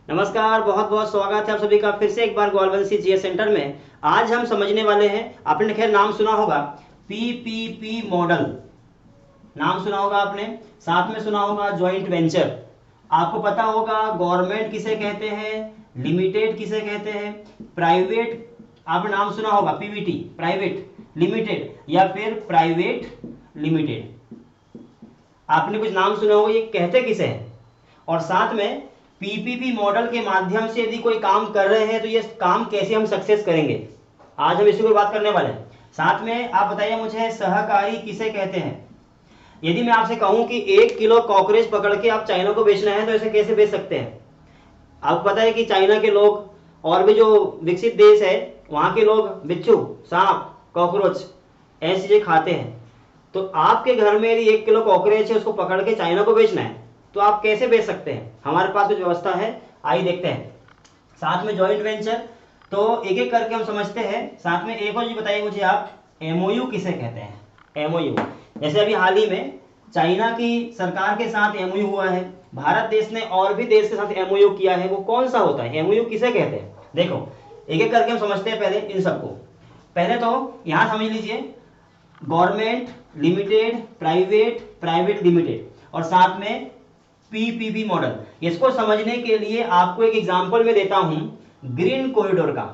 नमस्कार, बहुत बहुत स्वागत है आप सभी का फिर से एक बार गोलवंशी जीएस सेंटर में। आज हम समझने वाले हैं, आपने खैर नाम सुना होगा पीपीपी मॉडल। नाम सुना होगा आपने, साथ में सुना होगा ज्वाइंट वेंचर। आपको पता होगा गवर्नमेंट किसे कहते हैं, लिमिटेड किसे कहते हैं, प्राइवेट। आपने नाम सुना होगा पीवीटी, प्राइवेट लिमिटेड या फिर प्राइवेट लिमिटेड। आपने कुछ नाम सुना होगा, ये कहते किसे हैं। और साथ में पीपीपी मॉडल के माध्यम से यदि कोई काम कर रहे हैं तो ये काम कैसे हम सक्सेस करेंगे, आज हम इसी पर बात करने वाले हैं। साथ में आप बताइए मुझे सहकारी किसे कहते हैं। यदि मैं आपसे कहूं कि 1 किलो कॉकरोच पकड़ के आप चाइना को बेचना है तो इसे कैसे बेच सकते हैं। आपको पता है कि चाइना के लोग और भी जो विकसित देश है वहां के लोग बिच्छू, सांप, कॉकरोच ऐसी चीजें खाते हैं। तो आपके घर में यदि 1 किलो कॉकरोच है, उसको पकड़ के चाइना को बेचना है तो आप कैसे बेच सकते हैं। हमारे पास कुछ व्यवस्था है, आइए देखते हैं। साथ में जॉइंट वेंचर, तो एक एक करके हम समझते हैं। साथ में एक और चीज बताइए मुझे आप, एमओयू किसे कहते हैं। एमओयू, जैसे अभी हाल ही में चाइना की सरकार के साथ एमओयू हुआ है, भारत देश ने और भी देश के साथ एमओयू किया है, वो कौन सा होता है, एमओयू किसे कहते हैं। देखो एक एक करके हम समझते हैं पहले इन सबको। पहले तो यहां समझ लीजिए government, limited, private, private limited और साथ में पीपीपी मॉडल। इसको समझने के लिए आपको एक एग्जांपल में देता हूं ग्रीन कॉरिडोर का।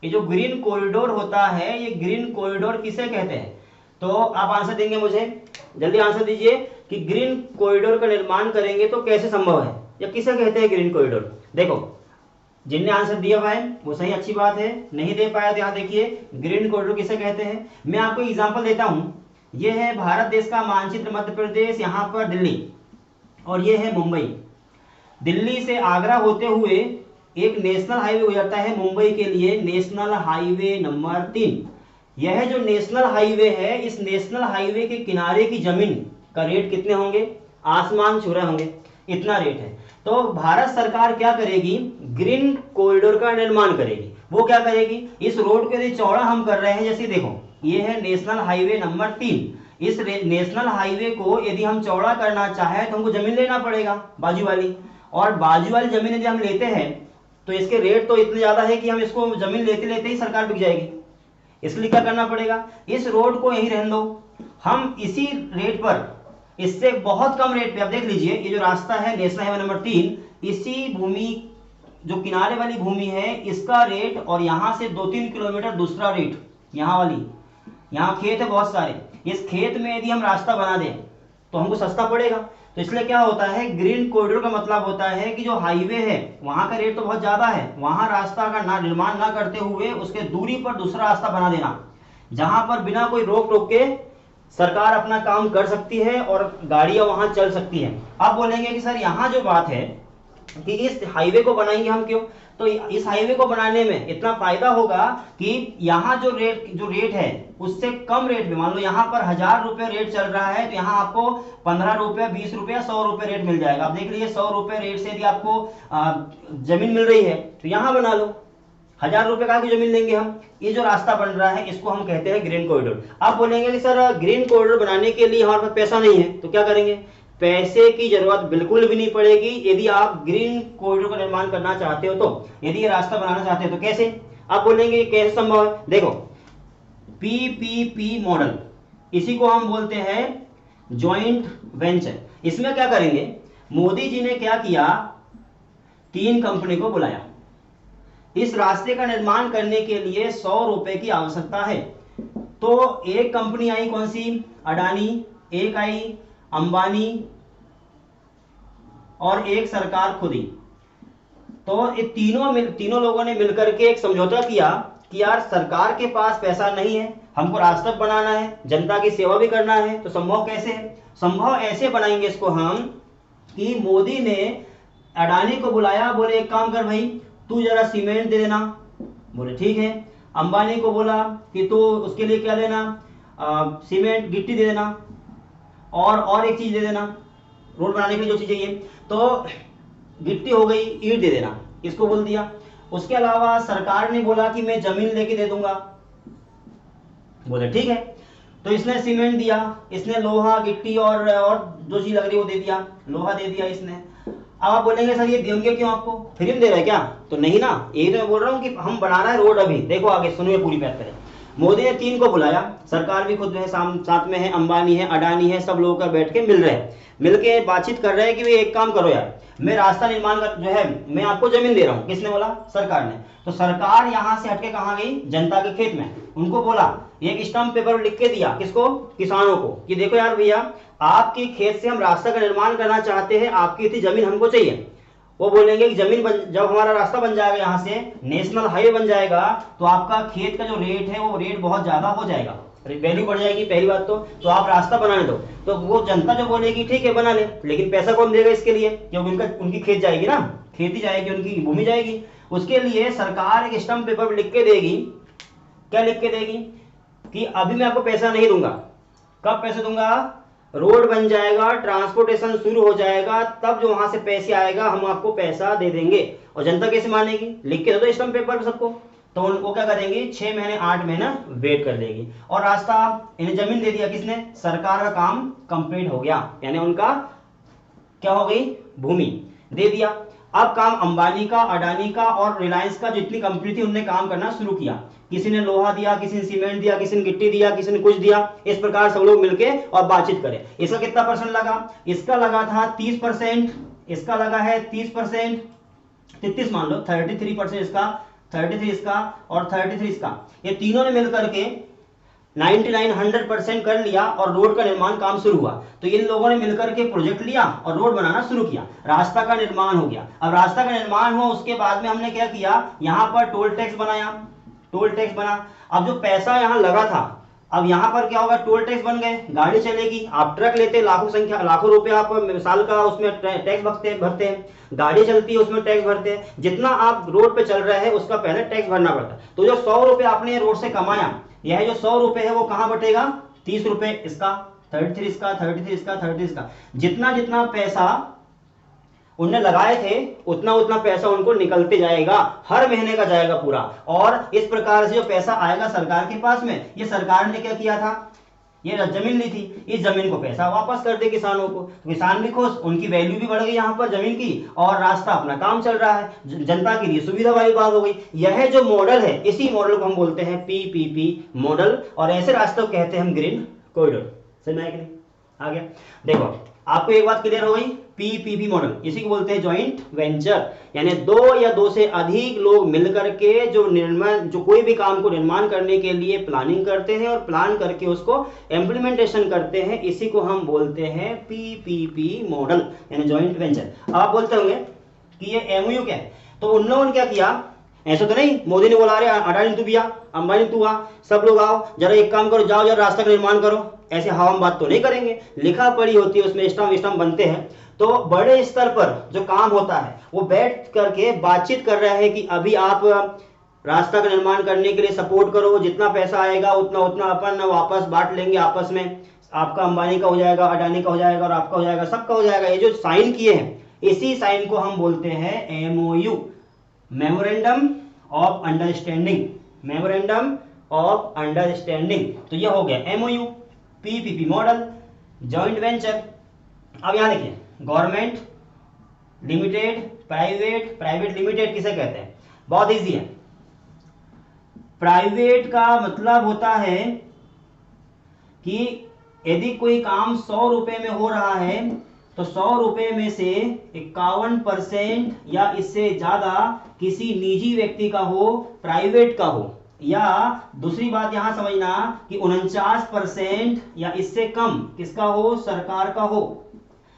ये जो ग्रीन कॉरिडोर होता है, ये ग्रीन कॉरिडोर किसे कहते हैं। तो आप आंसर देंगे मुझे, जल्दी आंसर दीजिए कि ग्रीन कॉरिडोर का निर्माण करेंगे तो कैसे संभव है या किसे कहते हैं ग्रीन कॉरिडोर। देखो जिनने आंसर दिया हुआ है वो सही, अच्छी बात है। नहीं दे पाया तो यहाँ देखिए ग्रीन कॉरिडोर किसे कहते हैं। मैं आपको एग्जांपल देता हूं, ये है भारत देश का मानचित्र, मध्य प्रदेश, यहाँ पर दिल्ली और ये है मुंबई। दिल्ली से आगरा होते हुए एक नेशनल हाईवे गुजरता है मुंबई के लिए, नेशनल हाईवे नंबर 3। यह जो नेशनल हाईवे है, इस नेशनल हाईवे के किनारे की जमीन का रेट कितने होंगे, आसमान छू रहे होंगे, इतना रेट है। तो भारत सरकार क्या करेगी, ग्रीन कॉरिडोर का निर्माण करेगी। वो क्या करेगी, इस रोड को यदि चौड़ा हम कर रहे हैं, जैसे देखो ये है नेशनल हाईवे नंबर 3, इस नेशनल हाईवे को यदि हम चौड़ा करना चाहे तो हमको जमीन लेना पड़ेगा बाजू वाली, और बाजू वाली जमीन यदि हम लेते हैं तो इसके रेट तो इतने ज्यादा है कि हम इसको जमीन लेते लेते ही सरकार बिक जाएगी। इसलिए क्या करना पड़ेगा, इस रोड को यहीं रहने दो, हम इसी रेट पर, इससे बहुत कम रेट पे, आप देख लीजिए ये जो रास्ता है नेशनल हाईवे नंबर 3, इसी भूमि जो किनारे वाली भूमि है इसका रेट, और यहां से 2-3 किलोमीटर दूसरा रेट, यहाँ वाली, यहाँ खेत है बहुत सारे, इस खेत में यदि हम रास्ता बना दें तो हमको सस्ता पड़ेगा। तो इसलिए क्या होता है, ग्रीन कॉरिडोर का मतलब होता है कि जो हाईवे है वहां का रेट तो बहुत ज्यादा है, वहां रास्ता का ना निर्माण ना करते हुए उसके दूरी पर दूसरा रास्ता बना देना, जहां पर बिना कोई रोक टोक के सरकार अपना काम कर सकती है और गाड़ियां वहां चल सकती है। आप बोलेंगे कि सर यहाँ जो बात है कि इस हाईवे को बनाएंगे हम क्यों, तो इस हाईवे को बनाने में इतना फायदा होगा कि यहाँ जो रेट है उससे कम रेट में, मान लो यहाँ पर 1000 रुपए रेट चल रहा है तो यहाँ आपको 15 रुपए, 20 रुपए, 100 रुपए रेट मिल जाएगा। आप देख लीजिए 100 रुपए रेट से यदि आपको जमीन मिल रही है तो यहाँ बना लो, 1000 रुपए का जमीन लेंगे हम। ये जो रास्ता बन रहा है इसको हम कहते हैं ग्रीन कॉरिडोर। आप बोलेंगे कि सर ग्रीन कॉरिडोर बनाने के लिए हमारे पास पैसा नहीं है तो क्या करेंगे, पैसे की जरूरत बिल्कुल भी नहीं पड़ेगी यदि आप ग्रीन कॉरिडोर का निर्माण करना चाहते हो। तो यदि ये रास्ता बनाना चाहते हो तो कैसे, आप बोलेंगे कैसे संभव है। देखो पीपीपी मॉडल, इसी को हम बोलते हैं जॉइंट वेंचर। इसमें क्या करेंगे, मोदी जी ने क्या किया, 3 कंपनी को बुलाया, इस रास्ते का निर्माण करने के लिए 100 रुपए की आवश्यकता है। तो एक कंपनी आई, कौन सी, अडानी, एक आई अंबानी और एक सरकार खुद ही। तो ये तीनों लोगों ने मिलकर के एक समझौता किया कि यार सरकार के पास पैसा नहीं है, हमको रास्ता बनाना है, जनता की सेवा भी करना है, तो संभव कैसे है, संभव ऐसे बनाएंगे इसको हम कि मोदी ने अडानी को बुलाया, बोले एक काम कर भाई तू जरा सीमेंट दे देना, बोले ठीक है। अंबानी को बोला कि तू उसके लिए क्या देना, सीमेंट गिट्टी दे देना और एक चीज दे देना, रोड बनाने के लिए जो चीज चाहिए, तो गिट्टी हो गई, ईंट दे देना, इसको बोल दिया। उसके अलावा सरकार ने बोला कि मैं जमीन लेके दे दूंगा, बोले ठीक है। तो इसने सीमेंट दिया, इसने लोहा गिट्टी और जो चीज लग रही है वो दे दिया, लोहा दे दिया इसने। अब आप बोलेंगे सर ये देंगे क्यों, आपको फ्री में दे रहा है क्या, तो नहीं ना, यही तो मैं बोल रहा हूँ कि हम बना रहा है रोड अभी। देखो आगे सुनिए पूरी बात करें। मोदी ने 3 को बुलाया, सरकार भी खुद जो है साथ में है, अंबानी है, अडानी है, सब लोग का बैठ के मिल रहे हैं, मिलके बातचीत कर रहे हैं कि भाई एक काम करो यार, मैं रास्ता निर्माण कर जो है मैं आपको जमीन दे रहा हूँ। किसने बोला, सरकार ने। तो सरकार यहाँ से हटके कहाँ गई, जनता के खेत में, उनको बोला, एक स्टम्प पेपर लिख के दिया, किसको, किसानों को, कि देखो यार भैया आपके खेत से हम रास्ता का निर्माण करना चाहते हैं, आपकी इतनी जमीन हमको चाहिए। वो बोलेंगे कि जमीन जब हमारा रास्ता बन जाएगा, यहाँ से नेशनल हाईवे बन जाएगा, तो आपका खेत का जो रेट है वो रेट बहुत ज्यादा हो जाएगा, वैल्यू बढ़ जाएगी पहली बात तो आप रास्ता बनाने दो। तो वो जनता जो बोलेगी ठीक है बना ले, लेकिन पैसा कौन देगा इसके लिए, क्योंकि उनकी खेत जाएगी ना, खेती जाएगी, उनकी भूमि जाएगी। उसके लिए सरकार एक स्टम्प पेपर लिख के देगी, क्या लिख के देगी, कि अभी मैं आपको पैसा नहीं दूंगा। कब पैसे दूंगा, रोड बन जाएगा, ट्रांसपोर्टेशन शुरू हो जाएगा, तब जो वहां से पैसे आएगा हम आपको पैसा दे देंगे। और जनता कैसे मानेगी, लिख के दो स्टम्प पेपर पर सबको, तो उनको क्या करेंगे, 6 महीने 8 महीना वेट कर लेगी। और रास्ता इन्हें जमीन दे दिया, किसने, सरकार का काम कंप्लीट हो गया, यानी उनका क्या हो गई, भूमि दे दिया। अब काम अंबानी का, अडानी का और रिलायंस का जितनी कंपनी थी उनने काम करना शुरू किया। किसी ने लोहा दिया, किसी ने सीमेंट दिया, किसी ने गिट्टी दिया, किसी ने कुछ दिया, इस प्रकार सब लोग मिलके और बातचीत करें। इसका कितना परसेंट लगा, इसका लगा था 30%, इसका लगा है 30%, 33 मान लो, 33% इसका, 33 इसका और 33 इसका, ये तीनों ने मिलकर के 99-100% कर लिया और रोड का निर्माण काम शुरू हुआ। तो इन लोगों ने मिलकर के प्रोजेक्ट लिया और रोड बनाना शुरू किया, रास्ता का निर्माण हो गया। अब रास्ता का निर्माण हुआ, उसके बाद में हमने क्या किया, यहां पर टोल टैक्स बनाया, टोल टैक्स बना। अब जो पैसा यहां लगा था, अब यहां पर क्या होगा, टोल टैक्स बन गए, गाड़ी चलेगी, आप ट्रक लेते लाखों संख्या, लाखों रुपए आप साल का उसमें टैक्स भरते हैं, गाड़ी चलती है उसमें टैक्स भरते हैं, जितना आप रोड पे चल रहे हैं उसका पहले टैक्स भरना पड़ता है। तो जो 100 रुपए आपने रोड से कमाया, यह जो 100 रुपए है वो कहां बटेगा, 30 रुपए इसका, 33 इसका, 33 इसका, 33 इसका, जितना जितना पैसा उनने लगाए थे उतना उतना पैसा उनको निकलते जाएगा, हर महीने का जाएगा पूरा। और इस प्रकार से जो पैसा आएगा सरकार के पास में, ये सरकार ने क्या किया था, ये जमीन ली थी, इस जमीन को पैसा वापस कर दे किसानों को, तो किसान भी खुश, उनकी वैल्यू भी बढ़ गई यहाँ पर जमीन की, और रास्ता अपना काम चल रहा है, जनता के लिए सुविधा वाली बात हो गई। यह जो मॉडल है, इसी मॉडल को हम बोलते हैं पीपीपी मॉडल, और ऐसे रास्तों को कहते हैं हम ग्रीन कॉरिडोर। समझ में आया कि नहीं, आ गया। देखो आपको एक बात क्लियर हो गई, पीपीपी मॉडल इसी को बोलते हैं जॉइंट वेंचर, यानी 2 या 2 से अधिक लोग मिलकर के जो कोई भी काम को निर्माण करने के लिए प्लानिंग करते हैं और प्लान करके उसको इम्प्लीमेंटेशन करते हैं, इसी को हम बोलते हैं पीपीपी मॉडल, यानी जॉइंट वेंचर। आप बोलते होंगे कि ये एमओयू क्या है, तो उन लोगों ने क्या किया, ऐसा तो नहीं मोदी ने बोला अरे अडानी तू भी आ, अंबानी तू आ, सब लोग आओ, जरा एक काम करो, जाओ जरा रास्ता का निर्माण करो, ऐसे हवा बात तो नहीं करेंगे, लिखा पढ़ी होती है, उसमें स्टम्प बनते हैं। तो बड़े स्तर पर जो काम होता है वो बैठ करके बातचीत कर रहे हैं कि अभी आप रास्ता का निर्माण करने के लिए सपोर्ट करो, जितना पैसा आएगा उतना उतना अपन वापस बांट लेंगे आपस में, आपका अंबानी का हो जाएगा, अडानी का हो जाएगा और आपका हो जाएगा, सबका हो जाएगा। ये जो साइन किए हैं, इसी साइन को हम बोलते हैं MOU, memorandum of understanding, memorandum of understanding. तो ये हो गया MOU, PPP model, joint venture. अब यहां देखिए, government limited, private, private limited किसे कहते हैं, बहुत इजी है। प्राइवेट का मतलब होता है कि यदि कोई काम 100 रुपए में हो रहा है तो 100 रुपए में से 51% या इससे ज्यादा किसी निजी व्यक्ति का हो, प्राइवेट का हो, या दूसरी बात यहां समझना कि 49% या इससे कम किसका हो, सरकार का हो।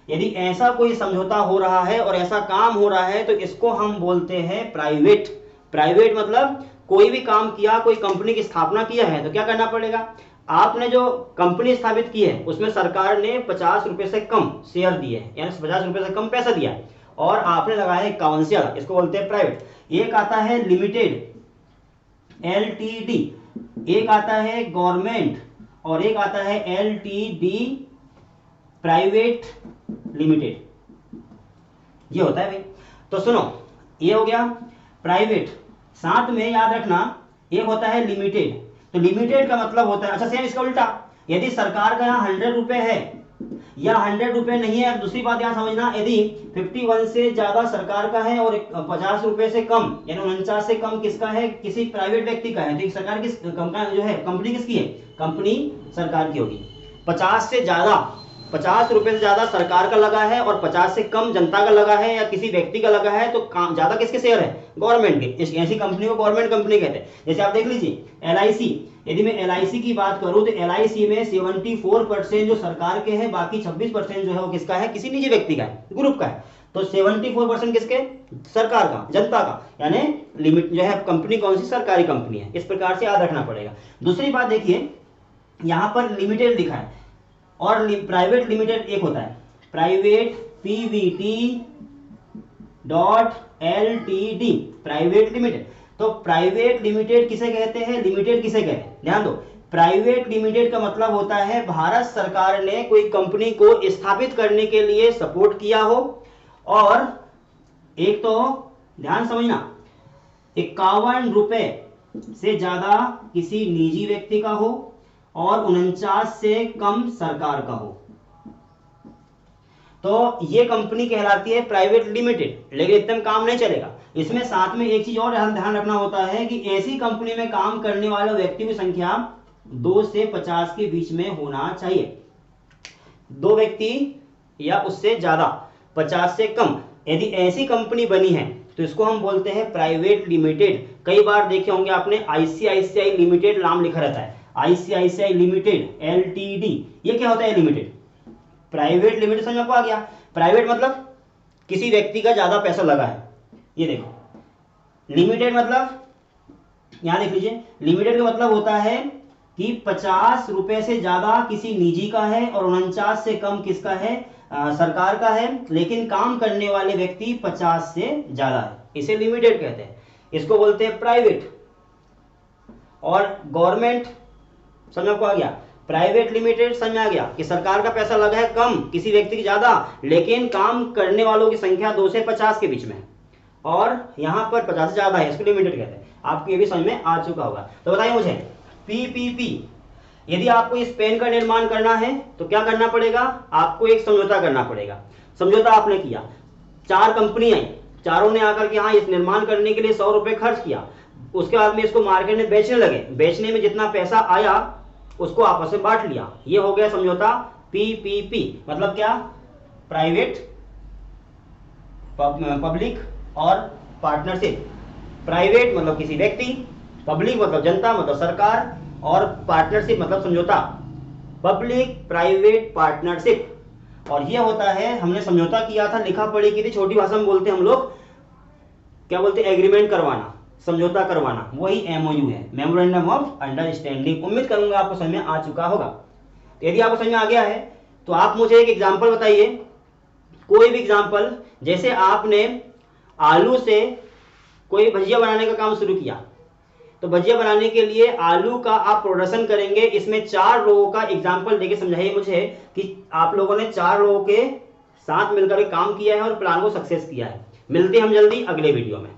यदि ऐसा कोई समझौता हो रहा है और ऐसा काम हो रहा है तो इसको हम बोलते हैं प्राइवेट। प्राइवेट मतलब कोई भी काम किया, कोई कंपनी की स्थापना किया है तो क्या करना पड़ेगा, आपने जो कंपनी स्थापित की है उसमें सरकार ने 50 रुपए से कम शेयर दिए हैं, यानी 50 रुपए से कम पैसा दिया और आपने लगाया है 51 शेयर, इसको बोलते हैं प्राइवेट। एक आता है लिमिटेड, एलटीडी, एक आता है गवर्नमेंट और एक आता है एलटीडी प्राइवेट लिमिटेड, ये होता है भाई। तो सुनो, ये हो गया प्राइवेट, साथ में याद रखना एक होता है लिमिटेड। तो लिमिटेड का मतलब होता है, अच्छा सेम इसका उल्टा, यदि सरकार का यहाँ 100 रुपए है या 100 रुपए नहीं है। दूसरी बात यहाँ समझना, यदि 51 से ज्यादा सरकार का है और 50 रुपए से कम यानी 49 से कम किसका है, किसी प्राइवेट व्यक्ति का है, तो सरकार किस जो है कंपनी किसकी है, कंपनी सरकार की होगी। 50 से ज्यादा, 50 रुपए से ज्यादा सरकार का लगा है और 50 से कम जनता का लगा है या किसी व्यक्ति का लगा है, तो ज्यादा किसके शेयर है, गवर्नमेंट के। ऐसी कंपनी को गवर्नमेंट कंपनी कहते हैं। जैसे आप देख लीजिए LIC, यदि मैं LIC की बात करूं तो LIC में 74% जो सरकार के हैं, बाकी 26% जो है वो किसका है, किसी निजी व्यक्ति का है, ग्रुप का है। तो 74% किसके, सरकार का, जनता का, यानी लिमिट जो है कंपनी कौन सी, सरकारी कंपनी है। इस प्रकार से याद रखना पड़ेगा। दूसरी बात देखिए, यहां पर लिमिटेड लिखा है और प्राइवेट लिमिटेड एक होता है, प्राइवेट PVT.LTD, प्राइवेट लिमिटेड। तो प्राइवेट लिमिटेड किसे कहते हैं, लिमिटेड किसे कहते हैं, ध्यान दो। प्राइवेट लिमिटेड का मतलब होता है भारत सरकार ने कोई कंपनी को स्थापित करने के लिए सपोर्ट किया हो, और एक तो ध्यान समझना 51 रुपए से ज्यादा किसी निजी व्यक्ति का हो और 49 से कम सरकार का हो, तो ये कंपनी कहलाती है प्राइवेट लिमिटेड। लेकिन इतने में काम नहीं चलेगा, इसमें साथ में एक चीज और ध्यान रखना होता है कि ऐसी कंपनी में काम करने वाले व्यक्ति की संख्या 2 से 50 के बीच में होना चाहिए। 2 व्यक्ति या उससे ज्यादा, 50 से कम। यदि ऐसी कंपनी बनी है तो इसको हम बोलते हैं प्राइवेट लिमिटेड। कई बार देखे होंगे आपने ICICI लिमिटेड नाम लिखा रहता है, ICICI लिमिटेड LTD। ये क्या होता है, लिमिटेड, प्राइवेट लिमिटेड। समझ में आ गया। प्राइवेट मतलब किसी व्यक्ति का ज्यादा पैसा लगा है, ये देखो। लिमिटेड मतलब यहां देख लीजिए, लिमिटेड का मतलब होता है कि 50 रुपए से ज्यादा किसी निजी का है और 49 से कम किसका है, सरकार का है, लेकिन काम करने वाले व्यक्ति 50 से ज्यादा है, इसे लिमिटेड कहते हैं। इसको बोलते हैं प्राइवेट। और गवर्नमेंट, समझ में आ गया। प्राइवेट लिमिटेड समझ में आ गया कि सरकार का पैसा लगा है कम, किसी व्यक्ति की ज्यादा, लेकिन काम करने वालों की संख्या 2 से 50 के बीच में है, और यहां पर 50 से ज्यादा है, इसको लिमिटेड कहते हैं। आपको ये भी समझ में आ चुका होगा। तो बताइए मुझे, PPP, यदि आपको इस पेन का निर्माण करना है तो क्या करना पड़ेगा, आपको एक समझौता करना पड़ेगा। समझौता आपने किया, 4 कंपनी आई, चारों ने आकर के हाँ इस निर्माण करने के लिए 100 रुपए खर्च किया। उसके बाद में इसको मार्केट में बेचने लगे, बेचने में जितना पैसा आया उसको आपस में बांट लिया, ये हो गया समझौता। PPP मतलब क्या, प्राइवेट पब्लिक और पार्टनरशिप। प्राइवेट मतलब किसी व्यक्ति, पब्लिक मतलब जनता मतलब सरकार, और पार्टनरशिप मतलब समझौता, पब्लिक प्राइवेट पार्टनरशिप। और ये होता है, हमने समझौता किया था, लिखा पढ़ी की थी, छोटी भाषा में बोलते हैं हम लोग, क्या बोलते हैं, एग्रीमेंट करवाना, समझौता करवाना, वही MOU है, मेमोरेंडम ऑफ अंडरस्टैंडिंग। उम्मीद करूंगा आपको समझ में आ चुका होगा। तो यदि आपको समझ में आ गया है तो आप मुझे एक एग्जांपल बताइए, कोई भी एग्जांपल। जैसे आपने आलू से कोई भजिया बनाने का काम शुरू किया, तो भजिया बनाने के लिए आलू का आप प्रोडक्शन करेंगे। इसमें 4 लोगों का एग्जांपल देके समझाइए मुझे कि आप लोगों ने 4 लोगों के साथ मिलकर काम किया है और प्लान को सक्सेस किया है। मिलते हैं हम जल्दी अगले वीडियो में।